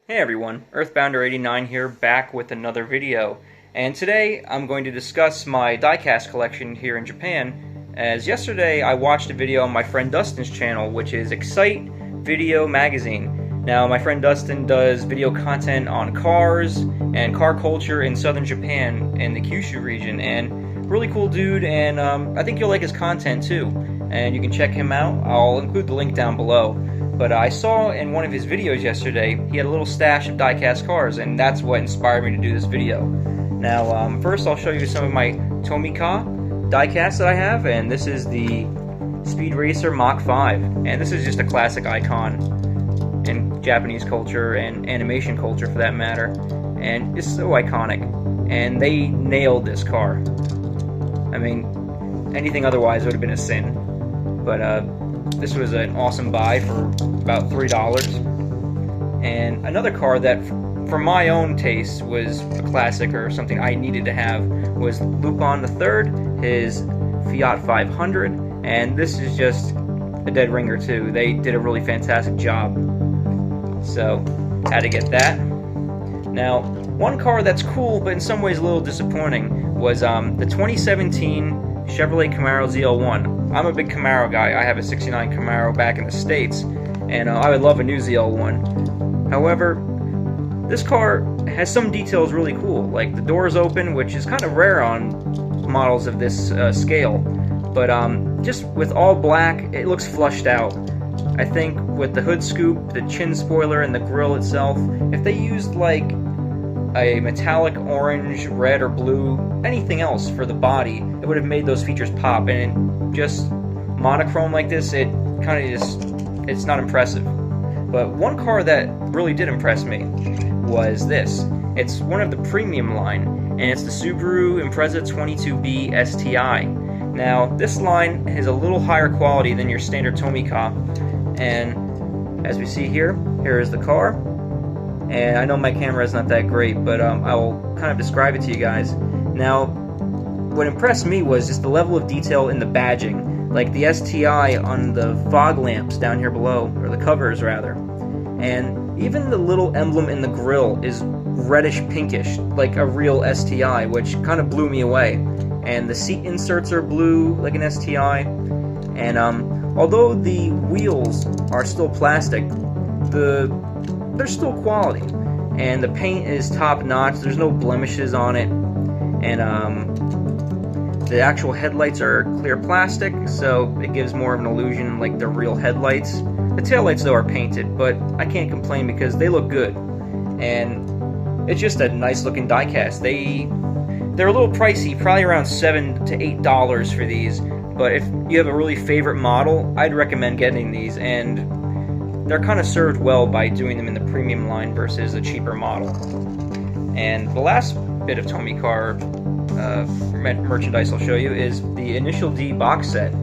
Hey everyone, Earthbounder89 here, back with another video. And today I'm going to discuss my diecast collection here in Japan, as yesterday I watched a video on my friend Dustin's channel, which is Excite Video Magazine. Now, my friend Dustin does video content on cars and car culture in southern Japan and the Kyushu region, and really cool dude, and I think you'll like his content too. And you can check him out. I'll include the link down below. But I saw in one of his videos yesterday, he had a little stash of diecast cars, and that's what inspired me to do this video. Now, first I'll show you some of my Tomica diecasts that I have, and this is the Speed Racer Mach 5. And this is just a classic icon in Japanese culture and animation culture for that matter. And it's so iconic. And they nailed this car. I mean, anything otherwise would have been a sin. But, this was an awesome buy for about $3. And another car that, for my own taste, was a classic or something I needed to have was Lupin III, his Fiat 500, and this is just a dead ringer too. They did a really fantastic job, so had to get that. Now, one car that's cool but in some ways a little disappointing was the 2017 Chevrolet Camaro ZL1. I'm a big Camaro guy. I have a 69 Camaro back in the States, and I would love a new ZL1. However, this car has some details really cool, like the doors open, which is kind of rare on models of this scale, but just with all black, it looks flushed out. I think with the hood scoop, the chin spoiler, and the grille itself, if they used like a metallic orange, red, or blue, anything else for the body, it would have made those features pop. And just monochrome like this, it kind of just, it's not impressive. But one car that really did impress me was this. It's one of the premium line, and it's the Subaru Impreza 22B STI. Now, this line is a little higher quality than your standard Tomica, and as we see here, here is the car. And I know my camera is not that great, but I will kind of describe it to you guys. Now, what impressed me was just the level of detail in the badging, like the STI on the fog lamps down here below, or the covers rather. And even the little emblem in the grille is reddish pinkish, like a real STI, which kind of blew me away. And the seat inserts are blue, like an STI. And although the wheels are still plastic, they're still quality, and the paint is top notch. There's no blemishes on it, and the actual headlights are clear plastic, so it gives more of an illusion like they're real headlights. The taillights though are painted, but I can't complain because they look good, and it's just a nice looking diecast. They're a little pricey, probably around $7 to $8 for these, but if you have a really favorite model, I'd recommend getting these, and they're kind of served well by doing them in the premium line versus a cheaper model. And the last bit of Tomica merchandise I'll show you is the Initial D box set.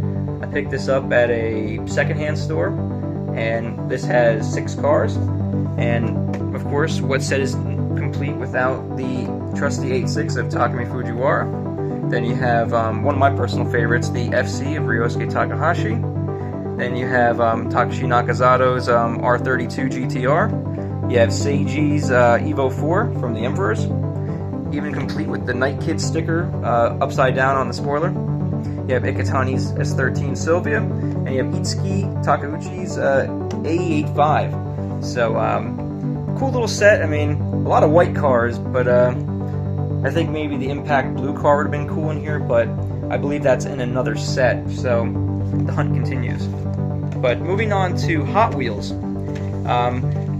I picked this up at a secondhand store, and this has 6 cars. And of course, what set is complete without the trusty 8.6 of Takumi Fujiwara? Then you have one of my personal favorites, the FC of Ryosuke Takahashi. Then you have Takashi Nakazato's R32 GTR. You have Seiji's Evo 4 from the Emperors, even complete with the Night Kid sticker upside down on the spoiler. You have Iketani's S13 Sylvia, and you have Itsuki Takeuchi's A85. So, cool little set. I mean, a lot of white cars, but I think maybe the Impact Blue car would have been cool in here, but I believe that's in another set, so the hunt continues. But moving on to Hot Wheels,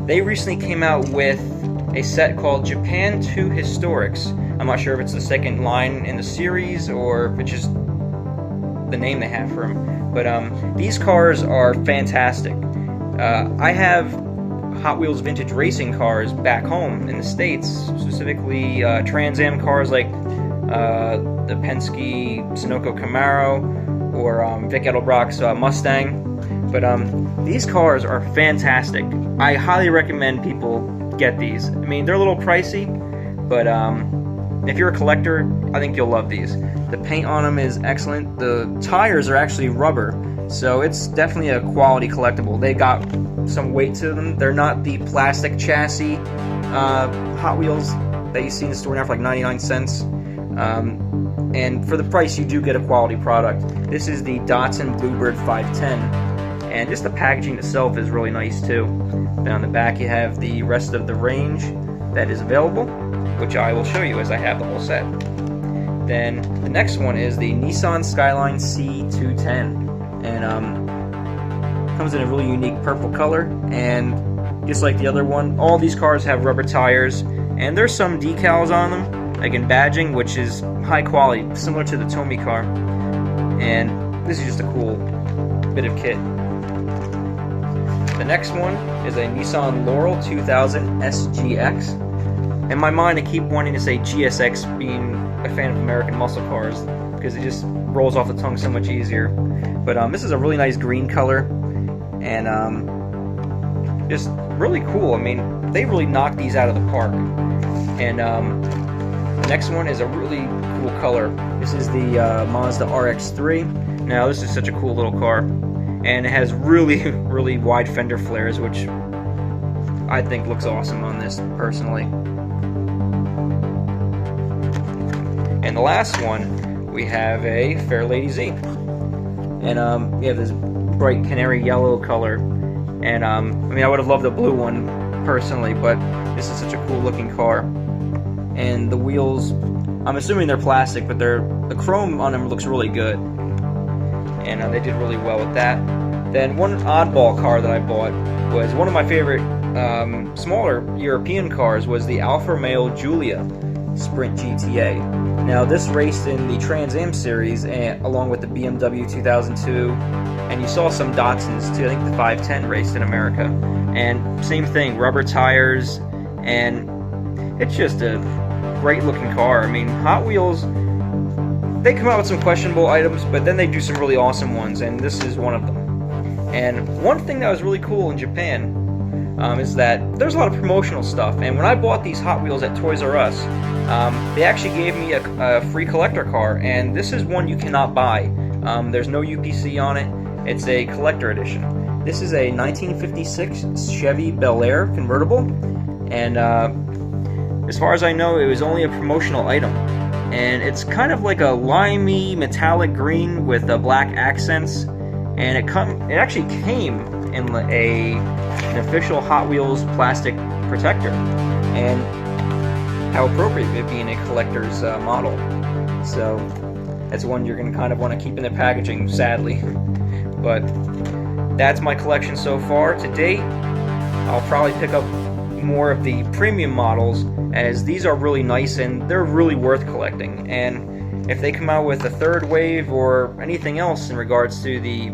they recently came out with a set called Japan 2 Historics. I'm not sure if it's the second line in the series or if it's just the name they have for them. But these cars are fantastic. I have Hot Wheels vintage racing cars back home in the States, specifically Trans Am cars like the Penske Sunoco Camaro or Vic Edelbrock's Mustang. But these cars are fantastic. I highly recommend people get these. I mean, they're a little pricey, but if you're a collector, I think you'll love these. The paint on them is excellent. The tires are actually rubber, So it's definitely a quality collectible. They got some weight to them. They're not the plastic chassis Hot Wheels that you see in the store now for like 99 cents. And for the price, you do get a quality product. This is the Datsun Bluebird 510, and just the packaging itself is really nice too. Then on the back you have the rest of the range that is available, which I will show you as I have the whole set. Then the next one is the Nissan Skyline C210, and comes in a really unique purple color, and just like the other one, all these cars have rubber tires, and there's some decals on them, like in badging, which is high quality, similar to the Tomica, and this is just a cool bit of kit. The next one is a Nissan Laurel 2000 SGX. In my mind, I keep wanting to say GSX, being a fan of American muscle cars, because it just rolls off the tongue so much easier. But this is a really nice green color, and just really cool. I mean, they really knocked these out of the park. And the next one is a really cool color. This is the Mazda RX3. Now, this is such a cool little car, and it has really, really wide fender flares, which I think looks awesome on this, personally. And the last one, we have a Fairlane Z. And we have this bright canary yellow color. And I mean, I would have loved the blue one, personally, but this is such a cool looking car. And the wheels, I'm assuming they're plastic, but the chrome on them looks really good, and they did really well with that. Then one oddball car that I bought was one of my favorite smaller European cars, was the Alfa Romeo Giulia Sprint GTA. Now this raced in the Trans Am series along with the BMW 2002, and you saw some Datsuns too. I think the 510 raced in America, and same thing, rubber tires, and it's just a great looking car. I mean, Hot Wheels, they come out with some questionable items, but then they do some really awesome ones, and this is one of them. And one thing that was really cool in Japan is that there's a lot of promotional stuff, and when I bought these Hot Wheels at Toys R Us, they actually gave me a free collector car, and this is one you cannot buy. There's no UPC on it. It's a collector edition. This is a 1956 Chevy Bel Air convertible, and as far as I know, it was only a promotional item, and it's kind of like a limey metallic green with black accents, and it actually came in an official Hot Wheels plastic protector, and how appropriate it being a collector's model. So that's one you're going to kind of want to keep in the packaging, sadly. But that's my collection so far. To date, I'll probably pick up more of the premium models, as these are really nice and they're really worth collecting. And if they come out with a third wave or anything else in regards to the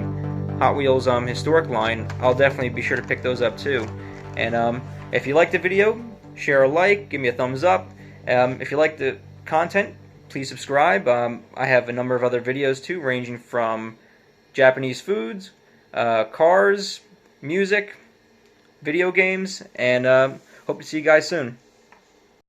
Hot Wheels historic line, I'll definitely be sure to pick those up too. And if you liked the video, share a like, give me a thumbs up. If you like the content, please subscribe. I have a number of other videos too, ranging from Japanese foods, cars, music, video games, and hope to see you guys soon.